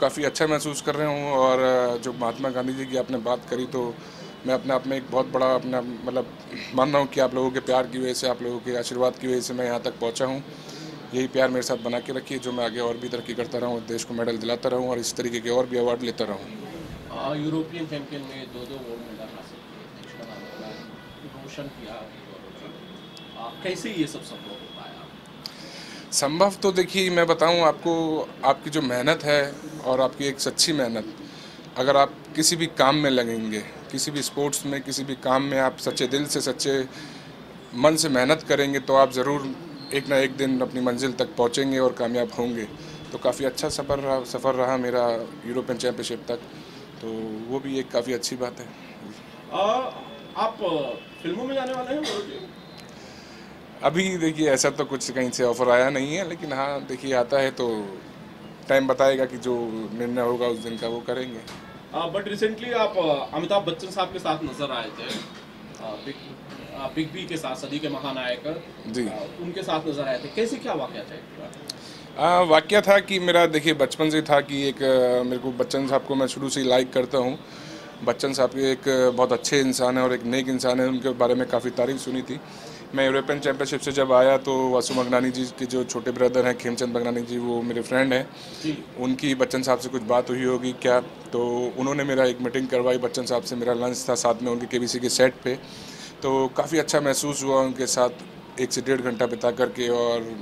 काफ़ी अच्छा महसूस कर रहा हूँ। और जो महात्मा गांधी जी की आपने बात करी, तो मैं अपने आप में एक बहुत बड़ा अपना मतलब मान रहा हूँ कि आप लोगों के प्यार की वजह से, आप लोगों के आशीर्वाद की वजह से मैं यहाँ तक पहुँचा हूँ। यही प्यार मेरे साथ बना के रखिए, जो मैं आगे और भी तरक्की करता रहूँ, देश को मेडल दिलाता रहूँ और इस तरीके के और भी अवार्ड लेता रहूँ। यूरोपियन चैंपियन में दो दो गोल्ड मेडल हासिल किए, देश का नाम रोशन किया गौरव जी ने। कैसे ये सब संभव हो पाया? संभव तो देखिए, मैं बताऊं आपको, आपकी जो मेहनत है और आपकी एक सच्ची मेहनत, अगर आप किसी भी काम में लगेंगे, किसी भी स्पोर्ट्स में, किसी भी काम में आप सच्चे दिल से, सच्चे मन से मेहनत करेंगे, तो आप ज़रूर एक ना एक दिन अपनी मंजिल तक पहुंचेंगे और कामयाब होंगे। तो काफ़ी अच्छा सफ़र रहा मेरा यूरोपियन चैम्पियनशिप तक, तो वो भी एक काफ़ी अच्छी बात है। आ, आप फिल्मों में जाने वाले हैं गौरव जी? अभी देखिए, ऐसा तो कुछ कहीं से ऑफ़र आया नहीं है, लेकिन हाँ देखिए, आता है तो टाइम बताएगा कि जो निर्णय होगा उस दिन का वो करेंगे। बट रिसेंटली आप अमिताभ बच्चन साहब के साथ नजर आए थे, बिग बी के साथ, सदी के महानायक। जी। उनके साथ नजर आए थे, कैसे क्या वाकया था पूरा? वाकया था कि मेरा देखिए बचपन से था कि एक मेरे को बच्चन साहब को मैं शुरू से ही लाइक करता हूँ। बच्चन साहब एक बहुत अच्छे इंसान हैं और एक नेक इंसान है, उनके बारे में काफ़ी तारीफ सुनी थी। मैं यूरोपियन चैम्पियनशिप से जब आया तो वासु मगनानी जी के जो छोटे ब्रदर हैं खेमचंद मगनानी जी, वो मेरे फ्रेंड हैं। जी। उनकी बच्चन साहब से कुछ बात हुई होगी क्या, तो उन्होंने मेरा एक मीटिंग करवाई बच्चन साहब से, मेरा लंच था साथ में उनके केबीसी के सेट पे। तो काफ़ी अच्छा महसूस हुआ उनके साथ 1 से 1.5 घंटा बिता करके, और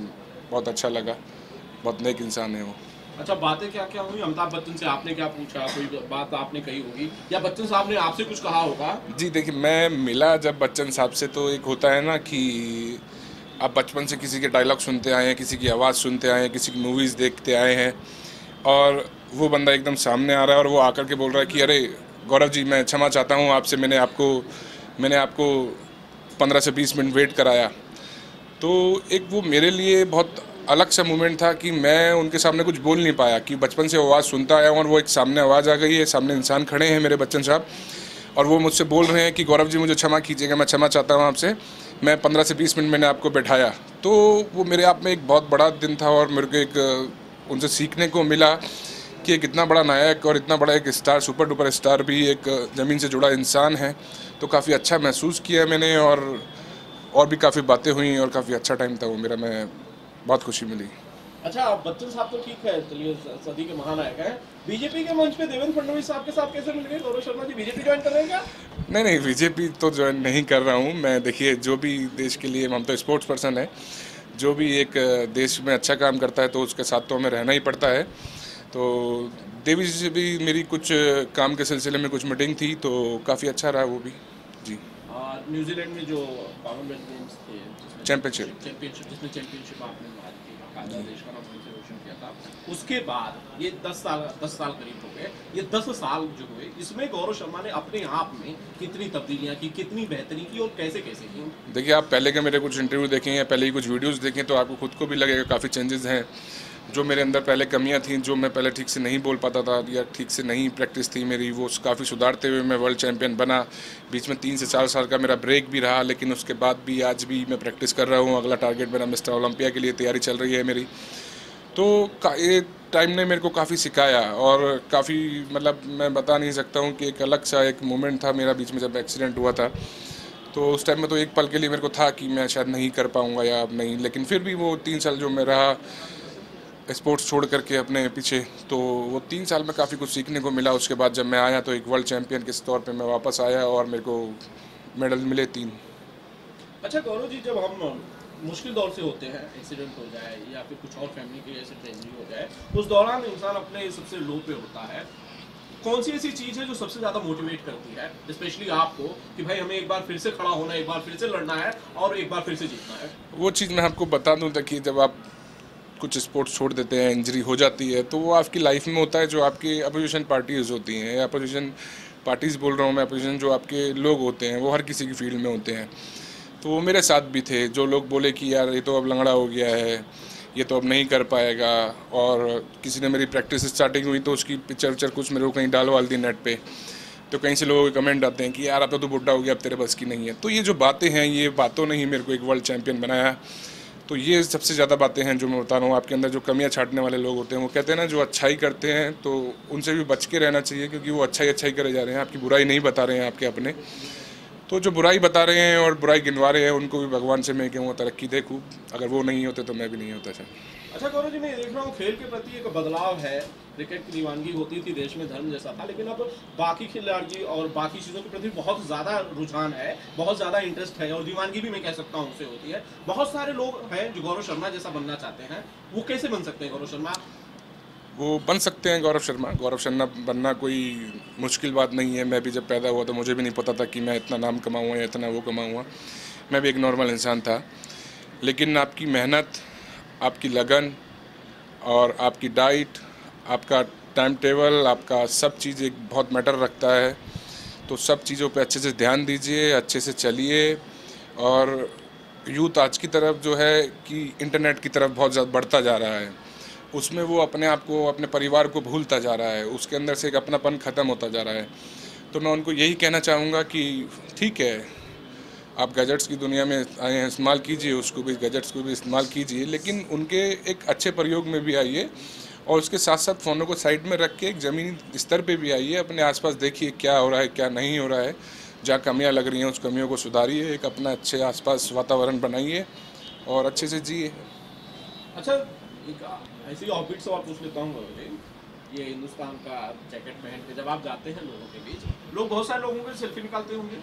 बहुत अच्छा लगा। बहुत नेक इंसान है वो। अच्छा, बातें क्या क्या हुई अमिताभ बच्चन से? आपने क्या पूछा, कोई बात आपने कही होगी, या बच्चन साहब ने आपसे कुछ कहा होगा? जी देखिए, मैं मिला जब बच्चन साहब से, तो एक होता है ना कि आप बचपन से किसी के डायलॉग सुनते आए हैं, किसी की आवाज़ सुनते आए हैं, किसी की मूवीज़ देखते आए हैं, और वो बंदा एकदम सामने आ रहा है और वो आकर के बोल रहा है कि अरे गौरव जी, मैं क्षमा चाहता हूँ आपसे, मैंने आपको 15 से 20 मिनट वेट कराया। तो एक वो मेरे लिए बहुत अलग सा मोमेंट था कि मैं उनके सामने कुछ बोल नहीं पाया, कि बचपन से आवाज़ सुनता आया हूँ और वो एक सामने आवाज़ आ गई है, सामने इंसान खड़े हैं मेरे बच्चन साहब, और वो मुझसे बोल रहे हैं कि गौरव जी मुझे क्षमा कीजिएगा, मैं क्षमा चाहता हूँ आपसे, मैं 15 से 20 मिनट मैंने आपको बैठाया। तो वो मेरे आप में एक बहुत बड़ा दिन था, और मेरे को एक उनसे सीखने को मिला कि एक इतना बड़ा नायक और इतना बड़ा एक स्टार, सुपर डुपर स्टार भी एक ज़मीन से जुड़ा इंसान है। तो काफ़ी अच्छा महसूस किया मैंने, और भी काफ़ी बातें हुई और काफ़ी अच्छा टाइम था वो मेरा, मैं बहुत खुशी मिली। अच्छा, बच्चन साहब तो ठीक है, चलिए, सदी के महानायक हैं। बीजेपी के मंच पे देवेंद्र फडणवीस साहब के साथ कैसे मिल गए गौरव शर्मा जी? बीजेपी ज्वाइन कर रहे हैं क्या? नहीं नहीं, बीजेपी तो ज्वाइन नहीं कर रहा हूँ मैं। देखिए, जो भी देश के लिए, हम तो स्पोर्ट्स पर्सन है, जो भी एक देश में अच्छा काम करता है तो उसके साथ तो हमें रहना ही पड़ता है। तो देवी जी से भी मेरी कुछ काम के सिलसिले में कुछ मीटिंग थी, तो काफ़ी अच्छा रहा वो भी। जी। न्यूजीलैंड में जो कॉमनवेल्थ गेम्स थे, जिसमें चैंपियनशिप। चैंपियनशिप आपने भारत की बाकायदा देश का नाम फिर से रोशन किया था, उसके बाद ये 10 साल करीब हो गए। ये 10 साल जो हुए, इसमें गौरव शर्मा ने अपने आप में कितनी तब्दीलियां की, कितनी बेहतरी की, और कैसे कैसे की? देखिए, आप पहले के मेरे कुछ इंटरव्यू देखें या पहले ही कुछ वीडियोस देखें, तो आपको खुद को भी लगेगा काफ़ी चेंजेस हैं। जो मेरे अंदर पहले कमियां थीं, जो मैं पहले ठीक से नहीं बोल पाता था या ठीक से नहीं प्रैक्टिस थी मेरी, वो काफ़ी सुधारते हुए मैं वर्ल्ड चैंपियन बना। बीच में 3 से 4 साल का मेरा ब्रेक भी रहा, लेकिन उसके बाद भी आज भी मैं प्रैक्टिस कर रहा हूँ। अगला टारगेट मेरा मिस्टर ओलंपिया के लिए तैयारी चल रही है मेरी। तो ये टाइम ने मेरे को काफ़ी सिखाया, और काफ़ी मतलब मैं बता नहीं सकता हूँ कि एक अलग सा एक मोमेंट था मेरा बीच में जब एक्सीडेंट हुआ था। तो उस टाइम में तो एक पल के लिए मेरे को था कि मैं शायद नहीं कर पाऊँगा या अब नहीं, लेकिन फिर भी वो 3 साल जो मैं रहा स्पोर्ट्स छोड़ करके अपने पीछे, तो वो 3 साल में काफ़ी कुछ सीखने को मिला। उसके बाद जब मैं आया तो एक वर्ल्ड चैंपियन के तौर पे मैं वापस आया और मेरे को मेडल मिले 3। अच्छा गौरव जी, जब हम मुश्किल दौर से होते हैं, एक्सीडेंट हो जाए या फिर कुछ और फैमिली की ऐसे ट्रेजेडी हो जाए, उस दौरान इंसान अपने सबसे लो पे होता है, कौन सी ऐसी चीज़ है जो सबसे ज़्यादा मोटिवेट करती है, स्पेशली आपको, कि भाई हमें एक बार फिर से खड़ा होना है, एक बार फिर से लड़ना है और एक बार फिर से जीतना है? वो चीज़ मैं आपको बता दूं, कि जब आप कुछ स्पोर्ट्स छोड़ देते हैं, इंजरी हो जाती है, तो वो आपकी लाइफ में होता है। जो आपकी अपोजिशन पार्टीज होती हैं, या अपोजिशन पार्टीज बोल रहा हूँ मैं, अपोजिशन जो आपके लोग होते हैं, वो हर किसी की फील्ड में होते हैं। तो वो मेरे साथ भी थे, जो लोग बोले कि यार ये तो अब लंगड़ा हो गया है, ये तो अब नहीं कर पाएगा। और किसी ने मेरी प्रैक्टिस स्टार्टिंग हुई तो उसकी पिक्चर विक्चर कुछ मेरे को कहीं डाल वाल दी नेट पे, तो कहीं से लोगों के कमेंट आते हैं कि यार अब तो तू बुढ़ा हो गया, अब तेरे बस की नहीं है। तो ये जो बातें हैं, ये बातों ने ही मेरे को एक वर्ल्ड चैंपियन बनाया। तो ये सबसे ज़्यादा बातें हैं जो मैं बता रहा हूँ। आपके अंदर जो कमियां छांटने वाले लोग होते हैं, वो कहते हैं ना, जो अच्छाई करते हैं तो उनसे भी बच के रहना चाहिए, क्योंकि वो अच्छाई करे जा रहे हैं, आपकी बुराई नहीं बता रहे हैं आपके अपने। तो जो बुराई बता रहे हैं और बुराई गिनवा रहे हैं, उनको भी भगवान से मैं कहूँगा तरक्की दे खूब। अगर वो नहीं होते तो मैं भी नहीं होता सर। अच्छा गौरव जी, मैं देख रहा हूँ खेल के प्रति एक बदलाव है। क्रिकेट की दीवानगी होती थी, देश में धर्म जैसा था, लेकिन अब बाकी खिलाड़ी और बाकी चीज़ों के प्रति बहुत ज़्यादा रुझान है, बहुत ज़्यादा इंटरेस्ट है, और दीवानगी भी मैं कह सकता हूँ उससे होती है। बहुत सारे लोग हैं जो गौरव शर्मा जैसा बनना चाहते हैं। वो कैसे बन सकते हैं गौरव शर्मा? वो बन सकते हैं गौरव शर्मा। गौरव शर्मा बनना कोई मुश्किल बात नहीं है। मैं भी जब पैदा हुआ तो मुझे भी नहीं पता था कि मैं इतना नाम कमाऊँगा या इतना वो कमाऊँगा। मैं भी एक नॉर्मल इंसान था। लेकिन आपकी मेहनत, आपकी लगन और आपकी डाइट, आपका टाइम टेबल, आपका सब चीज़ एक बहुत मैटर रखता है। तो सब चीज़ों पे अच्छे से ध्यान दीजिए, अच्छे से चलिए। और यूथ आज की तरफ जो है कि इंटरनेट की तरफ बहुत ज़्यादा बढ़ता जा रहा है, उसमें वो अपने आप को, अपने परिवार को भूलता जा रहा है, उसके अंदर से एक अपनापन ख़त्म होता जा रहा है। तो मैं उनको यही कहना चाहूँगा कि ठीक है, आप गैजेट्स की दुनिया में आए हैं, इस्तेमाल कीजिए उसको भी, गैजेट्स को भी इस्तेमाल कीजिए, लेकिन उनके एक अच्छे प्रयोग में भी आइए। और उसके साथ साथ फ़ोनों को साइड में रख के एक ज़मीनी स्तर पे भी आइए, अपने आसपास देखिए क्या हो रहा है, क्या नहीं हो रहा है। जहाँ कमियाँ लग रही हैं उस कमियों को सुधारिए, एक अपना अच्छे आसपास वातावरण बनाइए और अच्छे से जिए। अच्छा, एक ऐसी ऑर्बिट सवाल पूछ लेता हूँ गौरव जी। ये हिंदुस्तान का जैकेट पहन के जब आप जाते हैं लोगों के बीच, लोग बहुत सारे लोगों के सेल्फी निकालते होंगे।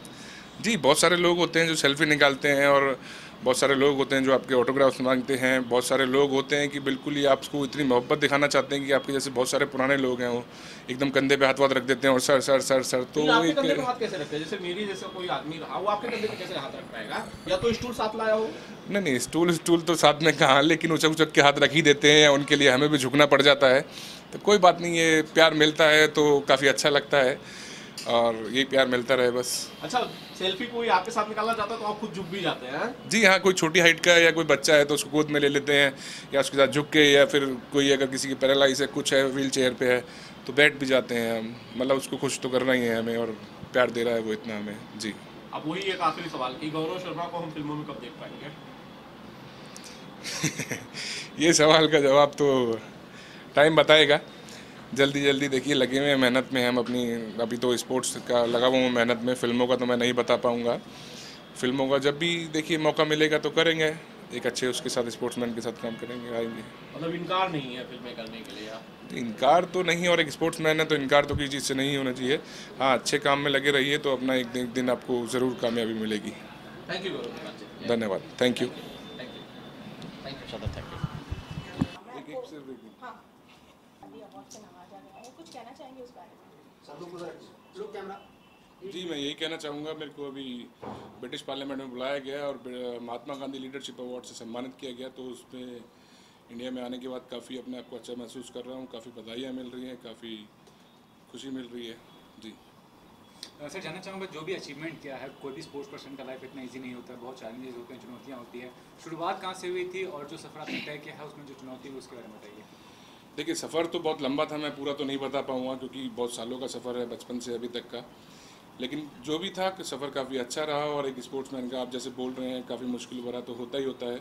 जी, बहुत सारे लोग होते हैं जो सेल्फ़ी निकालते हैं, और बहुत सारे लोग होते हैं जो आपके ऑटोग्राफ्स मांगते हैं। बहुत सारे लोग होते हैं कि बिल्कुल ही आपको इतनी मोहब्बत दिखाना चाहते हैं कि आपके जैसे बहुत सारे पुराने लोग हैं, वो एकदम कंधे पे हाथ रख देते हैं और सर सर सर सर। तो तो ये आपके एक कंधे पे हाथ कैसे रखते हैं? जैसे मेरी जैसा कोई आदमी रहा, वो आपके कंधे पे कैसे हाथ रख पाएगा? या तो स्टूल साथ लाया हो। नहीं नहीं, स्टूल तो साथ में कहाँ, लेकिन उचक उचक के हाथ रख ही देते हैं। उनके लिए हमें भी झुकना पड़ जाता है। तो कोई बात नहीं, ये प्यार मिलता है तो काफ़ी अच्छा लगता है, और यही प्यार मिलता रहे बस। अच्छा, सेल्फी कोई आपके साथ निकालना चाहता है तो आप खुद झुक भी जाते हैं? जी हाँ, कोई छोटी हाइट का है या कोई बच्चा है तो उसको गोद में ले लेते हैं, या उसके साथ झुक के, या फिर कोई अगर किसी की पैरालाइज है, कुछ है, व्हील चेयर पे है, तो बैठ भी जाते हैं हम। मतलब उसको खुश तो करना ही है हमें, और प्यार दे रहा है वो इतना हमें। जी। अब वही एक आखिरी सवाल कि गौरव शर्मा को हम फिल्मों में कब देख पाएंगे? ये सवाल का जवाब तो टाइम बताएगा। जल्दी जल्दी देखिए, लगे हुए हैं मेहनत में हम अपनी। अभी तो स्पोर्ट्स का लगा हुआ हूँ मेहनत में, फिल्मों का तो मैं नहीं बता पाऊँगा। फिल्मों का जब भी देखिए मौका मिलेगा तो करेंगे, एक अच्छे उसके साथ, स्पोर्ट्समैन के साथ काम करेंगे, आएंगे। मतलब इनकार नहीं है फिल्में करने के लिए आप? इनकार तो नहीं, और एक स्पोर्ट्समैन है तो इनकार तो किसी चीज़ से नहीं होना चाहिए। हाँ, अच्छे काम में लगे रहिए तो अपना एक दिन आपको ज़रूर कामयाबी मिलेगी। थैंक यू गौरव। धन्यवाद, thank you. Thank you, thank you sir, thank you. हाँ, अभी अवार्ड से नवाजा गया है, कुछ कहना चाहेंगे उस बारे में? लोग कैमरा। जी, मैं यही कहना चाहूँगा, मेरे को अभी ब्रिटिश पार्लियामेंट में बुलाया गया और महात्मा गांधी लीडरशिप अवार्ड से सम्मानित किया गया। तो उसमें इंडिया में आने के बाद काफ़ी अपने आप को अच्छा महसूस कर रहा हूँ, काफ़ी बधाइयाँ मिल रही हैं, काफ़ी खुशी मिल रही है। जी सर, जानना चाहूँगा, जो भी अचीवमेंट किया है, कोई भी स्पोर्ट्स पर्सन का लाइफ इतना इजी नहीं होता है, बहुत चैलेंजेस होते हैं, चुनौतियाँ होती है। शुरुआत कहाँ से हुई थी और जो सफ़र आपने तय किया है उसमें जो चुनौती है उसके बारे में बताइए। देखिए, सफ़र तो बहुत लंबा था, मैं पूरा तो नहीं बता पाऊँगा क्योंकि बहुत सालों का सफ़र है, बचपन से अभी तक का। लेकिन जो भी था, सफ़र काफ़ी अच्छा रहा, और एक स्पोर्ट्समैन का, आप जैसे बोल रहे हैं, काफ़ी मुश्किल भरा तो होता ही होता है।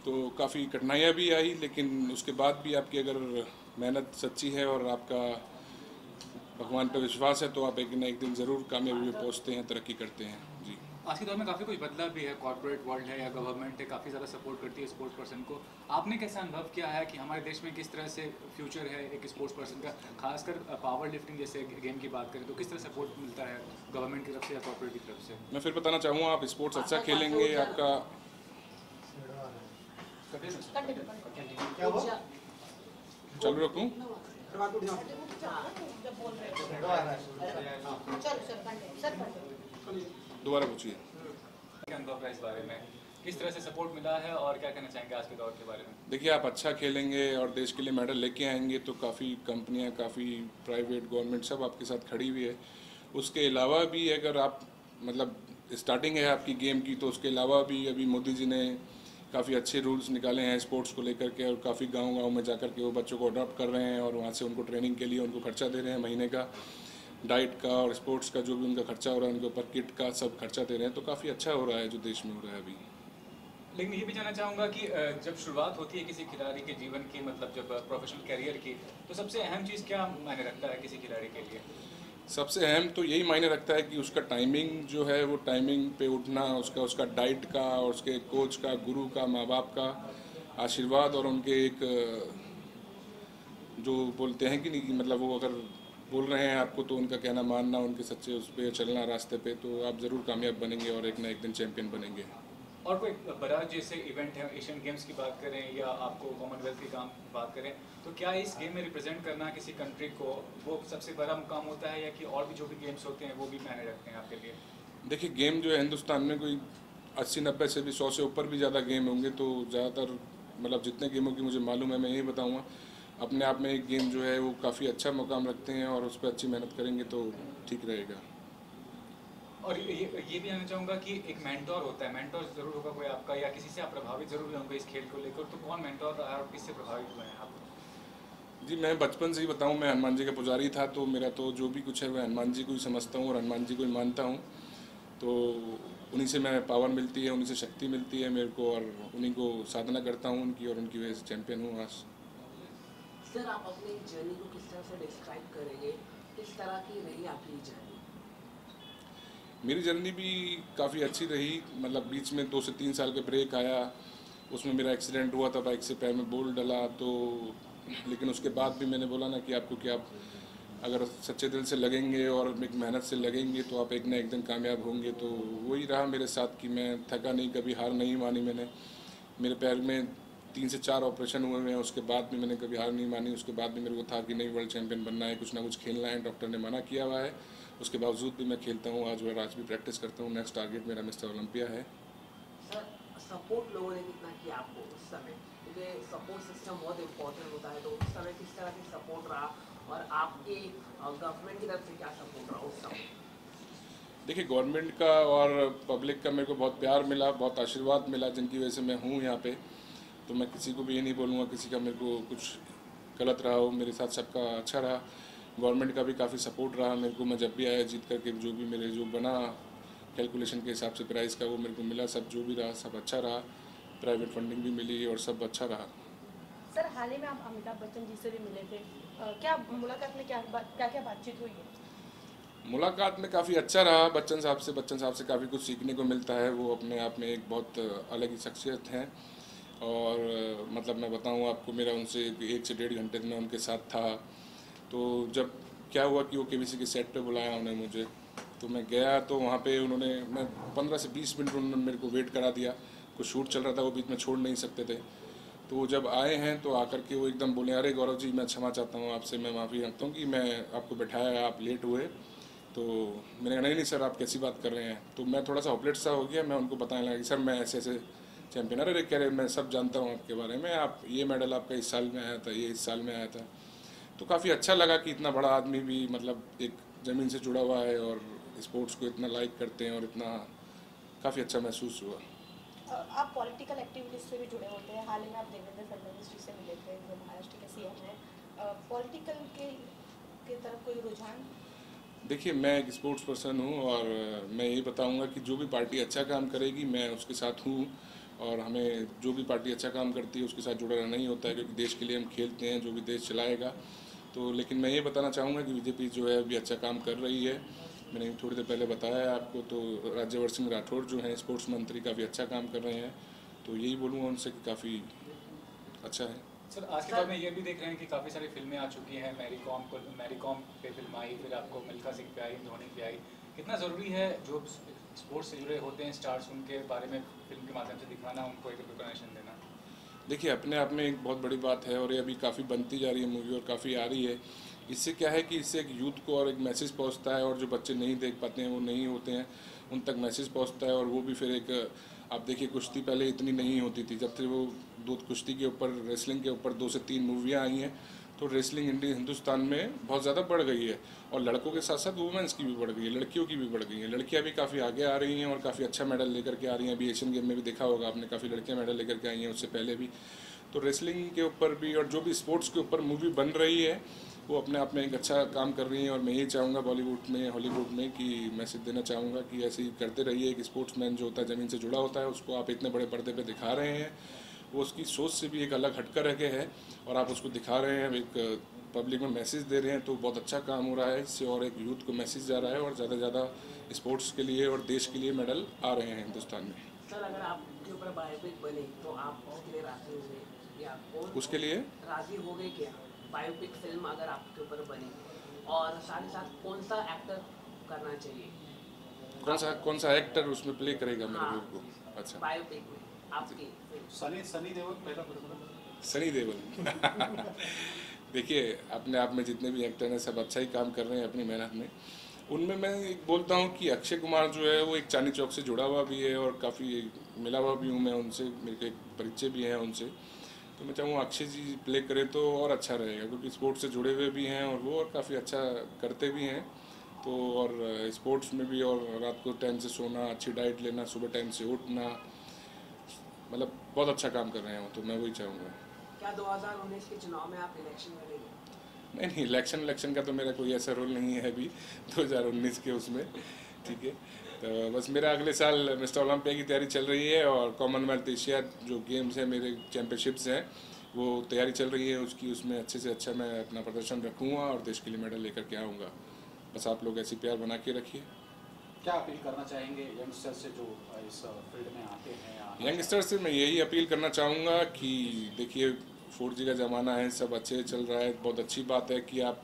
तो काफ़ी कठिनाइयाँ भी आई, लेकिन उसके बाद भी आपकी अगर मेहनत सच्ची है और आपका भगवान पर विश्वास है तो आप एक न एक दिन ज़रूर कामयाबी में पहुँचते हैं, तरक्की करते हैं। जी। आज के दौर में काफ़ी कुछ बदला भी है, कॉर्पोरेट वर्ल्ड है या गवर्नमेंट है, काफ़ी ज़्यादा सपोर्ट करती है स्पोर्ट्स पर्सन को। आपने कैसा अनुभव किया है कि हमारे देश में किस तरह से फ्यूचर है एक स्पोर्ट्स पर्सन का, खासकर पावर लिफ्टिंग जैसे गेम की बात करें तो किस तरह सपोर्ट मिलता है गवर्नमेंट की तरफ से या कॉर्पोरेट की तरफ से? मैं फिर बताना चाहूँगा, आप स्पोर्ट्स अच्छा खेलेंगे, आपका चालू रखूँ? दोबारा पूछिए। क्या अनुभव है इस बारे में, किस तरह से सपोर्ट मिला है और क्या कहना चाहेंगे आज के दौर के बारे में? देखिए, आप अच्छा खेलेंगे और देश के लिए मेडल लेके आएंगे तो काफ़ी कंपनियां, काफ़ी प्राइवेट, गवर्नमेंट सब आपके साथ खड़ी हुई है। उसके अलावा भी अगर आप, मतलब स्टार्टिंग है आपकी गेम की, तो उसके अलावा भी अभी मोदी जी ने काफ़ी अच्छे रूल्स निकाले हैं स्पोर्ट्स को लेकर के, और काफ़ी गांव-गांव में जाकर के वो बच्चों को अडॉप्ट कर रहे हैं, और वहाँ से उनको ट्रेनिंग के लिए उनको खर्चा दे रहे हैं, महीने का डाइट का और स्पोर्ट्स का जो भी उनका खर्चा हो रहा है, उनके ऊपर किट का सब खर्चा दे रहे हैं। तो काफ़ी अच्छा हो रहा है जो देश में हो रहा है अभी। लेकिन ये भी जानना चाहूँगा कि जब शुरुआत होती है किसी खिलाड़ी के जीवन की, मतलब जब प्रोफेशनल करियर की, तो सबसे अहम चीज़ क्या मायने रखता है किसी खिलाड़ी के लिए? सबसे अहम तो यही मायने रखता है कि उसका टाइमिंग जो है वो टाइमिंग पे उठना, उसका उसका डाइट का और उसके कोच का, गुरु का, माँ बाप का आशीर्वाद और उनके एक जो बोलते हैं कि नहीं कि मतलब वो अगर बोल रहे हैं आपको तो उनका कहना मानना, उनके सच्चे उस पर चलना रास्ते पे, तो आप ज़रूर कामयाब बनेंगे और एक ना एक दिन चैंपियन बनेंगे। और कोई बड़ा जैसे इवेंट है, एशियन गेम्स की बात करें या आपको कॉमनवेल्थ की काम बात करें, तो क्या इस गेम में रिप्रेजेंट करना किसी कंट्री को वो सबसे बड़ा मुकाम होता है, या कि और भी जो भी गेम्स होते हैं वो भी मायने रखते हैं आपके लिए? देखिए गेम जो है हिंदुस्तान में कोई 80-90 से भी 100 से ऊपर भी ज़्यादा गेम होंगे, तो ज़्यादातर मतलब जितने गेमों की मुझे मालूम है मैं यही बताऊँगा, अपने आप में एक गेम जो है वो काफ़ी अच्छा मुकाम रखते हैं और उस पर अच्छी मेहनत करेंगे तो ठीक रहेगा। और ये भी जानना चाहूँगा कि एक मेंटोर होता है, मेंटोर ज़रूर होगा कोई आपका, या किसी से आप प्रभावित ज़रूर हुए होंगे इस खेल को लेकर, तो कौन मेंटोर रहा और किससे प्रभावित हुए हैं आप? जी मैं बचपन से ही बताऊं, मैं हनुमान जी का पुजारी था, तो मेरा तो जो भी कुछ है मैं हनुमान जी को ही समझता हूँ और हनुमान जी को ही मानता हूँ। तो उन्हीं से मैं पावर मिलती है, उन्हीं से शक्ति मिलती है मेरे को, और उन्हीं को साधना करता हूँ उनकी, और उनकी वजह से चैंपियन हूँ आज। सर आप अपनी जर्नी को किस तरह से डिस्क्राइब करेंगे, किस तरह की रही आपकी जर्नी? मेरी जर्नी भी काफ़ी अच्छी रही, मतलब बीच में 2 से 3 साल का ब्रेक आया, उसमें मेरा एक्सीडेंट हुआ था, बाइक से पैर में बोल डला, तो लेकिन उसके बाद भी मैंने बोला ना कि आपको कि आप अगर सच्चे दिल से लगेंगे और एक मेहनत से लगेंगे तो आप एक ना एक दिन कामयाब होंगे। तो वही रहा मेरे साथ कि मैं थका नहीं, कभी हार नहीं मानी मैंने। मेरे पैर में 3 से 4 ऑपरेशन हुए हैं, उसके बाद भी मैंने कभी हार नहीं मानी। उसके बाद भी मेरे को था कि नहीं, वर्ल्ड चैंपियन बनना है, कुछ ना कुछ खेलना है, डॉक्टर ने मना किया हुआ है, उसके बावजूद भी मैं खेलता हूँ आज, और आज भी प्रैक्टिस करता हूँ। नेक्स्ट टारगेट मेरा मिस्टर ओलंपिया है। सर सपोर्ट लोगों ने कितना किया आपको उस समय, क्योंकि सपोर्ट सिस्टम बहुत इम्पोर्टेंट होता है, तो उस समय किस तरह की सपोर्ट रहा और आपके गवर्नमेंट की तरफ से क्या सपोर्ट रहा उस समय? देखिए गवर्नमेंट का और पब्लिक का मेरे को बहुत प्यार मिला, बहुत आशीर्वाद मिला, जिनकी वजह से मैं हूँ यहाँ पे। तो मैं किसी को भी ये नहीं बोलूँगा किसी का मेरे को कुछ गलत रहा हो, मेरे साथ सबका अच्छा रहा। गवर्नमेंट का भी काफ़ी सपोर्ट रहा मेरे को, मैं जब भी आया जीत करके जो भी मेरे जो बना कैलकुलेशन के हिसाब से प्राइस का वो मेरे को मिला, सब जो भी रहा सब अच्छा रहा, प्राइवेट फंडिंग भी मिली और सब अच्छा रहा। सर हाल ही में आप अमिताभ बच्चन जी से भी मिले थे, क्या मुलाकात में क्या क्या बातचीत हुई है? मुलाकात में काफ़ी अच्छा रहा बच्चन साहब से काफ़ी कुछ सीखने को मिलता है। वो अपने आप में एक बहुत अलग ही शख्सियत हैं, और मतलब मैं बताऊँ आपको, मेरा उनसे 1 से 1.5 घंटे में उनके साथ था। तो जब क्या हुआ कि वो केबीसी के सेट पे बुलाया उन्हें मुझे, तो मैं गया, तो वहाँ पे मैं 15 से 20 मिनट उन्होंने मेरे को वेट करा दिया। कुछ शूट चल रहा था, वो बीच में छोड़ नहीं सकते थे। तो वो जब आए हैं तो आकर के वो एकदम बोले, अरे गौरव जी मैं क्षमा चाहता हूँ आपसे, मैं माफ़ी रखता हूँ कि मैं आपको बैठाया, आप लेट हुए। तो मैंने कहा नहीं नहीं सर, आप कैसी बात कर रहे हैं। तो मैं थोड़ा सा ऑपलेट सा हो गया, मैं उनको बताने लगा कि सर मैं ऐसे ऐसे चैंपियन। अरे कह रहे मैं सब जानता हूँ आपके बारे में, आप ये मेडल आपका इस साल में आया था, ये इस साल में आया था। तो काफ़ी अच्छा लगा कि इतना बड़ा आदमी भी मतलब एक ज़मीन से जुड़ा हुआ है और स्पोर्ट्स को इतना लाइक करते हैं, और इतना काफ़ी अच्छा महसूस हुआ। आप पॉलिटिकल एक्टिविटीज से भी जुड़े होते हैं, हाल ही में आप देवेंद्र फडणवीस जी से मिले थे जो महाराष्ट्र के सीएम हैं, पॉलिटिकल के तरफ कोई रुझान? देखिए मैं एक स्पोर्ट्स पर्सन हूँ, और मैं यही बताऊँगा कि जो भी पार्टी अच्छा काम करेगी मैं उसके साथ हूँ, और हमें जो भी पार्टी अच्छा काम करती है उसके साथ जुड़ा रहना ही होता है, क्योंकि देश के लिए हम खेलते हैं, जो भी देश चलाएगा। तो लेकिन मैं ये बताना चाहूँगा कि बीजेपी जो है अभी अच्छा काम कर रही है। मैंने थोड़ी देर पहले बताया है आपको, तो राज्यवर्धन सिंह राठौड़ जो हैं स्पोर्ट्स मंत्री, काफ़ी अच्छा काम कर रहे हैं। तो यही बोलूँगा उनसे कि काफ़ी अच्छा है। सर आज के दौर में ये भी देख रहे हैं कि काफ़ी सारी फिल्में आ चुकी हैं, मैरी कॉम पे फिल्म आई, फिर आपको मिल्खा सिंह पे आई, धोनी पे आई। कितना ज़रूरी है जो स्पोर्ट्स से जुड़े होते हैं स्टार्स, उनके बारे में फिल्म के माध्यम से दिखाना, उनको एक रिकॉग्निशन देना? देखिए अपने आप में एक बहुत बड़ी बात है, और ये अभी काफ़ी बनती जा रही है मूवी, और काफ़ी आ रही है। इससे क्या है कि इससे एक यूथ को और एक मैसेज पहुंचता है, और जो बच्चे नहीं देख पाते हैं, वो नहीं होते हैं, उन तक मैसेज पहुंचता है। और वो भी फिर एक, आप देखिए कुश्ती पहले इतनी नहीं होती थी, जब से वो कुश्ती के ऊपर, रेसलिंग के ऊपर 2 से 3 मूवियाँ आई हैं, तो रेसलिंग हिंदुस्तान में बहुत ज़्यादा बढ़ गई है। और लड़कों के साथ साथ वुमेंस की भी बढ़ गई है, लड़कियों की भी बढ़ गई हैं। लड़कियां भी काफ़ी आगे आ रही हैं और काफ़ी अच्छा मेडल लेकर के आ रही हैं। अभी एशियन गेम में भी देखा होगा आपने, काफ़ी लड़कियां मेडल लेकर के आई हैं, उससे पहले भी। तो रेसलिंग के ऊपर भी और जो भी स्पोर्ट्स के ऊपर मूवी बन रही है, वो अपने आप में एक अच्छा काम कर रही हैं और मैं यही चाहूँगा बॉलीवुड में, हॉलीवुड में कि मैसेज देना चाहूँगा कि ऐसे ही करते रहिए। एक स्पोर्ट्समैन जो होता है ज़मीन से जुड़ा होता है, उसको आप इतने बड़े पर्दे पे दिखा रहे हैं, वो उसकी सोच से भी एक अलग हटकर रखे है और आप उसको दिखा रहे हैं, एक पब्लिक में मैसेज दे रहे हैं, तो बहुत अच्छा काम हो रहा है इससे और एक यूथ को मैसेज जा रहा है और ज़्यादा से ज़्यादा स्पोर्ट्स के लिए और देश के लिए मेडल आ रहे हैं हिंदुस्तान में। सर अगर आपके ऊपर बायोपिक बने तो आप उसके लिए राजी हो गए या कौन उसके लिए राजी हो गए क्या? बायोपिक फिल्म अगर आपके ऊपर बने और साथ ही साथ कौन सा एक्टर करना चाहिए? कौन सा एक्टर उसमें प्ले करेगा मेरे हाँ, रोल को? अच्छा, बायोपिक में आपकी फिल्म। सनी देओल पहला प्रश्न। सनी देओल। देखिए, अपने आप में जितने भी एक्टर हैं सब अच्छा ही काम कर रहे हैं अपनी मेहनत में। उनमें मैं एक बोलता हूँ कि अक्षय कुमार जो है वो एक चांदनी चौक से जुड़ा हुआ भी है और काफ़ी मिला हुआ भी हूँ मैं उनसे, मेरे एक परिचय भी हैं उनसे। तो मैं चाहूँगा अक्षय जी प्ले करें तो और अच्छा रहेगा, क्योंकि स्पोर्ट्स से जुड़े हुए भी हैं और वो और काफ़ी अच्छा करते भी हैं। तो और स्पोर्ट्स में भी और रात को टाइम से सोना, अच्छी डाइट लेना, सुबह टाइम से उठना, मतलब बहुत अच्छा काम कर रहे हैं वो, तो मैं वही चाहूँगा। क्या 2019 के चुनाव में आप इलेक्शन लड़ेंगे? नहीं, इलेक्शन का तो मेरा कोई ऐसा रोल नहीं है अभी 2019 के उसमें, ठीक है। तो बस मेरा अगले साल मिस्टर ओलंपिया की तैयारी चल रही है और कॉमनवेल्थ एशिया जो गेम्स हैं, मेरे चैम्पियनशिप्स हैं, वो तैयारी चल रही है उसकी, उसमें अच्छे से अच्छा मैं अपना प्रदर्शन रखूँगा और देश के लिए मेडल लेकर के आऊँगा। बस आप लोग ऐसी प्यार बना के रखिए। क्या अपील करना चाहेंगे यंगस्टर्स से जो इस फील्ड में आते हैं? यंगस्टर्स से मैं यही अपील करना चाहूँगा कि देखिए 4G का ज़माना है, सब अच्छे चल रहा है, बहुत अच्छी बात है कि आप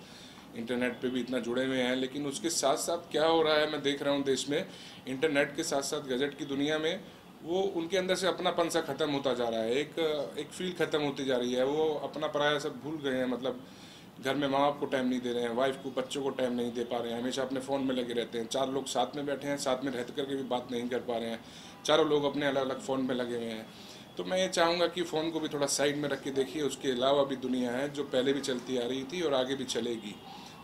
इंटरनेट पे भी इतना जुड़े हुए हैं, लेकिन उसके साथ साथ क्या हो रहा है मैं देख रहा हूँ देश में, इंटरनेट के साथ साथ गैजेट की दुनिया में वो उनके अंदर से अपनापन सा ख़त्म होता जा रहा है, एक फील ख़त्म होती जा रही है, वो अपना पराया सब भूल गए हैं। मतलब घर में माँ बाप को टाइम नहीं दे रहे हैं, वाइफ को, बच्चों को टाइम नहीं दे पा रहे हैं, हमेशा अपने फ़ोन में लगे रहते हैं। 4 लोग साथ में बैठे हैं, साथ में रहकर के भी बात नहीं कर पा रहे हैं, चारों लोग अपने अलग अलग फ़ोन में लगे हुए हैं। तो मैं ये चाहूँगा कि फ़ोन को भी थोड़ा साइड में रख के देखिए, उसके अलावा भी दुनिया है जो पहले भी चलती आ रही थी और आगे भी चलेगी,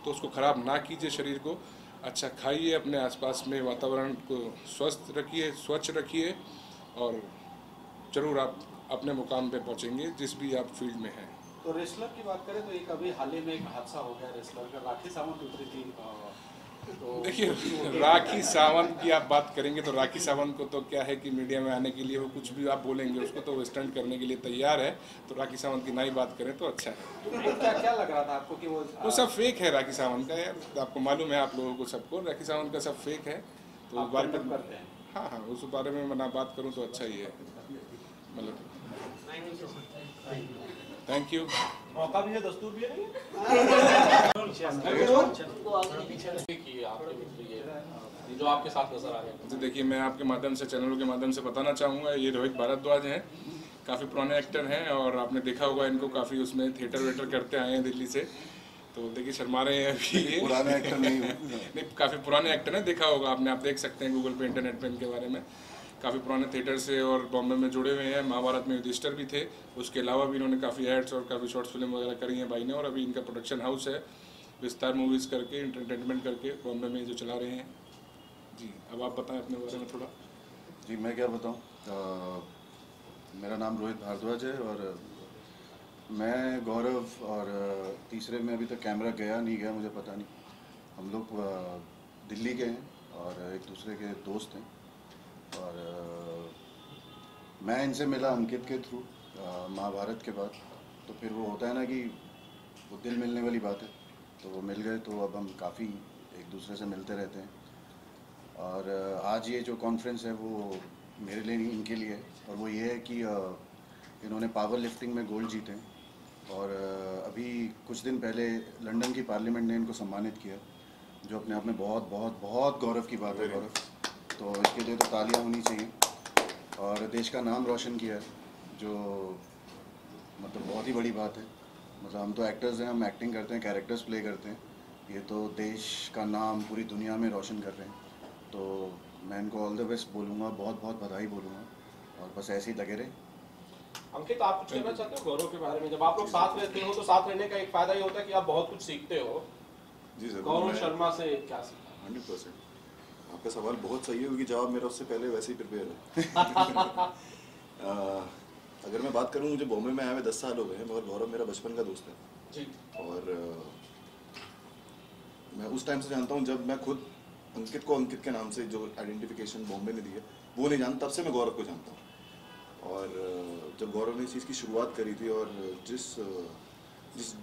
तो उसको ख़राब ना कीजिए, शरीर को अच्छा खाइए, अपने आसपास में वातावरण को स्वस्थ रखिए, स्वच्छ रखिए और ज़रूर आप अपने मुकाम पे पहुँचेंगे जिस भी आप फील्ड में हैं। तो रेसलर की बात करें तो एक अभी हाल ही में एक हादसा हो गया रेसलर का, राखी सावंत उतरी थी। तो देखिए, राखी सावंत की आप बात करेंगे तो राखी सावंत को तो क्या है कि मीडिया में आने के लिए वो कुछ भी आप बोलेंगे उसको तो वो स्टंट करने के लिए तैयार है, तो राखी सावंत की ना ही बात करें तो अच्छा है। तो क्या क्या लग रहा था आपको कि वो सब फेक है राखी सावंत का, यार आपको मालूम है, आप लोगों को सबको राखी सावंत का सब फेक है, तो आप बात कंडम करते हैं? हाँ हाँ, उस बारे में मैं ना बात करूँ तो अच्छा ही है, मतलब थैंक यू। मौका भी है, दस्तूर भी है। कि आपके मित्र ये जो आपके साथ नजर आ रहे हैं। तो देखिए, मैं आपके माध्यम से, चैनलों के माध्यम से बताना चाहूँगा, ये रोहित भारद्वाज हैं, काफ़ी पुराने एक्टर हैं और आपने देखा होगा इनको काफ़ी उसमें थिएटर वेटर करते आए हैं दिल्ली से, तो देखिए शर्मा रहे हैं अभी ये। पुराने एक्टर नहीं नहीं, काफ़ी पुराने एक्टर हैं, देखा होगा आपने, आप देख सकते हैं गूगल पे, इंटरनेट पे इनके बारे में। काफ़ी पुराने थिएटर से और बॉम्बे में जुड़े हुए हैं, महाभारत में युधिष्ठिर भी थे, उसके अलावा भी इन्होंने काफ़ी एड्स और काफ़ी शॉर्ट्स फिल्म वगैरह करी हैं भाई ने, और अभी इनका प्रोडक्शन हाउस है विस्तार मूवीज़ करके, एंटरटेनमेंट करके बॉम्बे में जो चला रहे हैं। जी, अब आप बताएं अपने बारे में थोड़ा। जी, मैं क्या बताऊं, मेरा नाम रोहित भारद्वाज है और मैं गौरव और तीसरे में अभी तक कैमरा गया नहीं गया मुझे पता नहीं, हम लोग दिल्ली के हैं और एक दूसरे के दोस्त हैं और मैं इनसे मिला अंकित के थ्रू महाभारत के बाद, तो फिर वो होता है ना कि वो दिल मिलने वाली बात है, तो वो मिल गए, तो अब हम काफ़ी एक दूसरे से मिलते रहते हैं। और आज ये जो कॉन्फ्रेंस है वो मेरे लिए नहीं, इनके लिए है, और वो ये है कि इन्होंने पावर लिफ्टिंग में गोल्ड जीते और अभी कुछ दिन पहले लंदन की पार्लियामेंट ने इनको सम्मानित किया, जो अपने आप में बहुत बहुत बहुत गौरव की बात है, गौरव, तो इसके लिए तो तालियां होनी चाहिए। और देश का नाम रोशन किया है, जो मतलब बहुत ही बड़ी बात है। मतलब हम तो एक्टर्स हैं, हम एक्टिंग करते हैं, कैरेक्टर्स प्ले करते हैं, ये तो देश का नाम पूरी दुनिया में रोशन कर रहे हैं, तो मैं इनको ऑल द बेस्ट बोलूँगा, बहुत बहुत बधाई बोलूँगा और बस ऐसे ही लगे रहे। अंकित, आप कुछ कहना चाहते हो गौरव के बारे में? जब आप लोग साथ रहते हो तो साथ रहने का एक फायदा ये होता है कि आप बहुत कुछ सीखते हो। जी सर, गौरव शर्मा से क्या सीखा? 100%। आपका सवाल बहुत सही है क्योंकि जवाब मेरा उससे पहले वैसे ही प्रिपेयर है। अगर मैं बात करूं, मुझे बॉम्बे में आए हुए 10 साल हो गए हैं, मगर गौरव मेरा बचपन का दोस्त है जी। और मैं उस टाइम से जानता हूँ जब मैं खुद अंकित को अंकित के नाम से जो आइडेंटिफिकेशन बॉम्बे ने दी है वो नहीं जानता, तब से मैं गौरव को जानता हूँ। और जब गौरव ने इस चीज़ की शुरुआत करी थी और जिस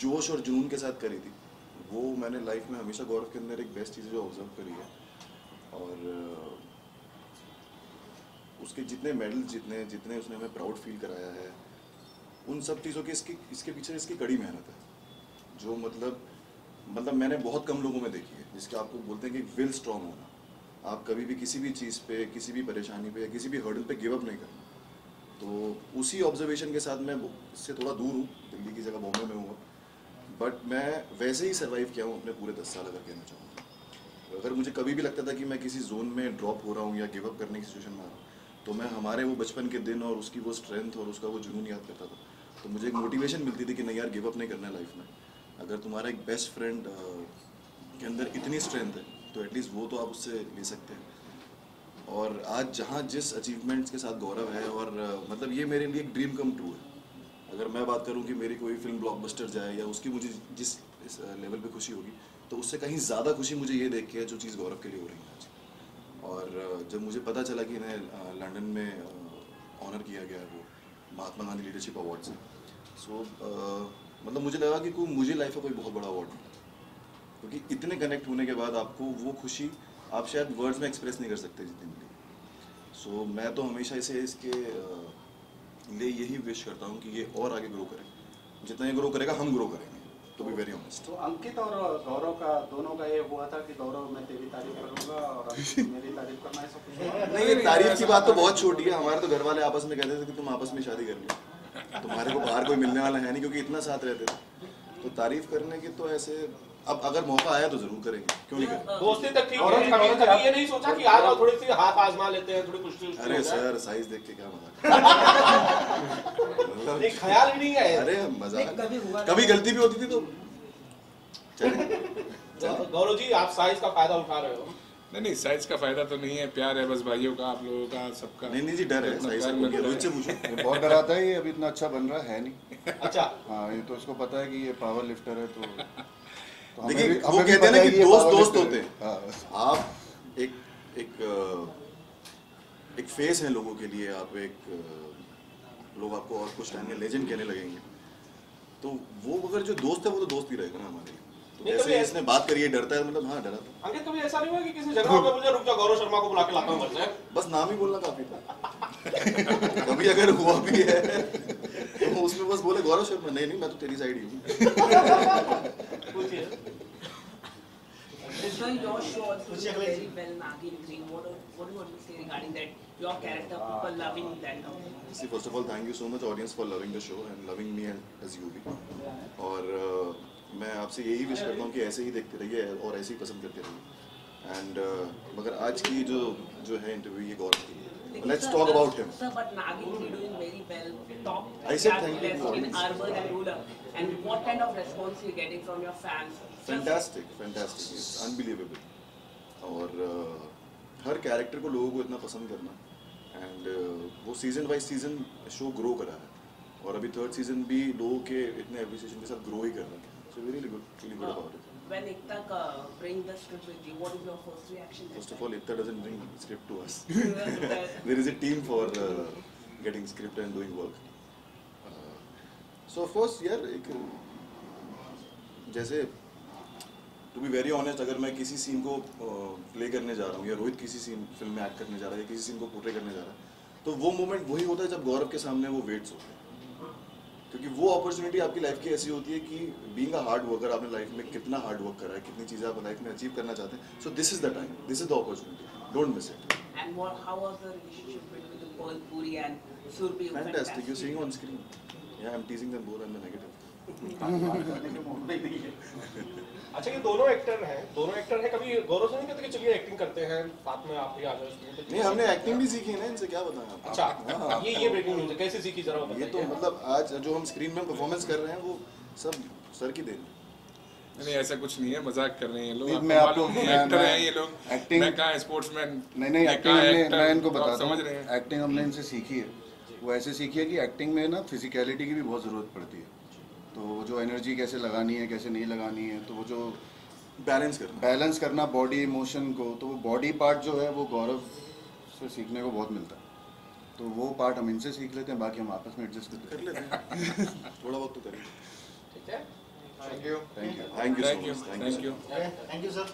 जोश और जुनून के साथ करी थी, वो मैंने लाइफ में हमेशा गौरव के अंदर एक बेस्ट चीज़ जो ऑब्जर्व करी है। और उसके जितने मेडल्स जितने उसने हमें प्राउड फील कराया है, उन सब चीज़ों के इसके पीछे इसकी कड़ी मेहनत है, जो मतलब मैंने बहुत कम लोगों में देखी है, जिसके आपको बोलते हैं कि विल स्ट्रॉन्ग होना, आप कभी भी किसी भी चीज़ पे, किसी भी परेशानी पे या किसी भी हर्डल पे गिव अप नहीं करना। तो उसी ऑब्जर्वेशन के साथ मैं इससे थोड़ा दूर हूँ, दिल्ली की जगह बॉम्बे में हूँ, बट मैं वैसे ही सर्वाइव किया हूँ अपने पूरे 10 साल अगर कहना चाहूँ। अगर मुझे कभी भी लगता था कि मैं किसी जोन में ड्रॉप हो रहा हूँ या गिव अप करने की सिचुएशन में आ रहा हूँ, तो मैं हमारे वो बचपन के दिन और उसकी वो स्ट्रेंथ और उसका वो जुनून याद करता था। तो मुझे एक मोटिवेशन मिलती थी कि नहीं यार, गिव अप नहीं करना है लाइफ में। अगर तुम्हारा एक बेस्ट फ्रेंड के अंदर इतनी स्ट्रेंथ है तो एटलीस्ट वो तो आप उससे ले सकते हैं। और आज जहाँ जिस अचीवमेंट्स के साथ गौरव है, और मतलब ये मेरे लिए एक ड्रीम कम ट्रू है। अगर मैं बात करूँ कि मेरी कोई फिल्म ब्लॉकबस्टर जाए या उसकी मुझे जिस लेवल पे खुशी होगी, तो उससे कहीं ज़्यादा खुशी मुझे ये देख के है जो चीज़ गौरव के लिए हो रही है आज। और जब मुझे पता चला कि इन्हें लंदन में ऑनर किया गया है वो महात्मा गांधी लीडरशिप अवार्ड से, सो मतलब मुझे लगा कि मुझे लाइफ का कोई बहुत बड़ा अवार्ड मिला, क्योंकि इतने कनेक्ट होने के बाद आपको वो खुशी आप शायद वर्ड्स में एक्सप्रेस नहीं कर सकते जितनी मिली। सो मैं तो हमेशा इसके लिए यही विश करता हूँ कि ये और आगे ग्रो करे, जितना ये ग्रो करेगा हम ग्रो करेंगे, टू बी वेरी ऑनेस्ट। तो अंकित और गौरव का दोनों का ये हुआ था कि गौरव मैं तेरी तारीफ करूंगा और अंकित मेरी तारीफ करना, ऐसा कुछ हुआ? नहीं, तारीफ की बात तो बहुत छोटी है। हमारे तो घर वाले आपस में कहते थे कि तुम आपस में शादी कर लो, तुम्हारे को बाहर कोई मिलने वाला है नहीं, क्योंकि इतना साथ रहते थे। तो तारीफ करने की तो ऐसे अब अगर मौका आया तो जरूर करेंगे, क्यों नहीं करेंगे। दोस्ती तक ठीक है, कभी ये नहीं सोचा कि आज थोड़ी सी हाथ आजमा लेते हैं, थोड़ी कुछ। अरे सर, साइज देख के क्या मजाक नहीं, ख्याल ही नहीं है। अरे मजाक, कभी गलती भी होती थी तो चलिए। गौरव जी, आप साइज का फायदा उठा रहे हो। नहीं, साइज का फायदा तो नहीं है, प्यार है बस भाइयों का, आप लोगों का, सबका। नहीं जी, डर है साइज से। रोहित से पूछो। ये बहुत डराता है, ये अभी इतना अच्छा बन रहा है नहीं। अच्छा। हाँ, ये तो इसको पता है कि ये पावर लिफ्टर है, तो देखिए वो कहते हैं ना कि दोस्त होते हैं। आप एक फेस है लोगों के लिए, आप लोग आपको और कुछ टाइम में लेजेंड कहने लगेंगे, तो वो अगर जो दोस्त है वो तो दोस्त ही रहेगा ना हमारे लिए। तो जैसे इसने बात करी है, डरता है, मतलब हाँ डरा था। अंकित, कभी ऐसा नहीं हुआ कि किसी जगह पे मुझे रुक जा, गौरव शर्मा को बुला के लाता हूं घर से? बस नाम ही बोलना काफी था। कभी अगर हुआ भी है तो उसमें बस बोले गौरव शर्मा, नहीं मैं तो तेरी साइड ही हूँ। पूछिए। Sir, your show also did very well, Nagin Green. What do you say regarding that? Your character, people loving that. See, first of all, thank you so much audience for loving the show and loving me as you be. और मैं आपसे यही wish करता हूँ कि ऐसे ही देखते रहिए और ऐसे ही पसंद करते रहिए। एंड मगर आज की जो है इंटरव्यू ये गौरव की है। Let's talk about him. Sir, but Nagin is doing very well. Top. I said thank you to in audience. urban and rural. And what kind of response you're getting from your fans? Fantastic, it's unbelievable. और हर character को लोगों को इतना पसंद करना, and वो season by season show grow करा है, और अभी 3rd सीजन भी लोगों के इतने एप्रिसिएशन के साथ ग्रो ही कर रहा है। So very good about it. When Ekta bring the script with you, what is your first reaction? First of all, Ekta doesn't bring script to us. There is a team for getting script and doing work. So of course, यार एक जैसे to be very honest, अगर मैं किसी scene को play करने जा रहा हूँ या रोहित किसी सीन फिल्म में एक्ट करने जा रहा है या किसी सीन को पोर्ट्रे करने जा रहा है, तो वो मोमेंट वही होता है जब गौरव के सामने वो वेट्स होते हैं, क्योंकि वो अपॉर्चुनिटी आपकी लाइफ की ऐसी होती है कि बीइंग अ हार्ड वर्कर, आपने लाइफ में कितना हार्ड वर्क करा है, कितनी चीज़ें आप लाइफ में अचीव करना चाहते हैं, so this is the time, this is the opportunity, don't miss it. And how was the relationship between Pearl Puri and Surbhi? Fantastic, you're seeing on screen. Yeah, I'm teasing them both, I'm the negative. अच्छा, ये दोनों actor हैं, कभी गौरव से नहीं कहते कि चलिए एक्टिंग करते हैं साथ में, आप भी आ जाओ इसमें? नहीं, हमने एक्टिंग भी सीखी है ना, इनसे क्या बताएं आप। अच्छा, ये ब्रेकिंग न्यूज़ है, कैसे सीखी जरा बताइए। ये तो मतलब आज जो हम स्क्रीन में परफॉर्मेंस कर रहे हैं वो सब सर की देन है। नहीं, ऐसा कुछ नहीं है, मजाक कर रहे हैं ये लोग। मैं आपको एक्टर हैं ये लोग, एक्टिंग, मैं कहाँ स्पोर्ट्समैन। नहीं एक्टिंग मैं इनको बताता समझ हूँ, रहे हैं। एक्टिंग हमने इनसे सीखी है। वो ऐसे सीखी है कि एक्टिंग में ना फिजिकलिटी की भी बहुत ज़रूरत पड़ती है, तो वो जो एनर्जी कैसे लगानी है कैसे नहीं लगानी है, तो वो जो बैलेंस करना बॉडी इमोशन को, तो वो बॉडी पार्ट जो है वो गौरव से सीखने को बहुत मिलता है। तो वो पार्ट हम इनसे सीख लेते हैं, बाकी हम आपस में एडजस्ट कर लेते हैं। थोड़ा बहुत तो करें। ठीक है, thank you so much, thank you sir.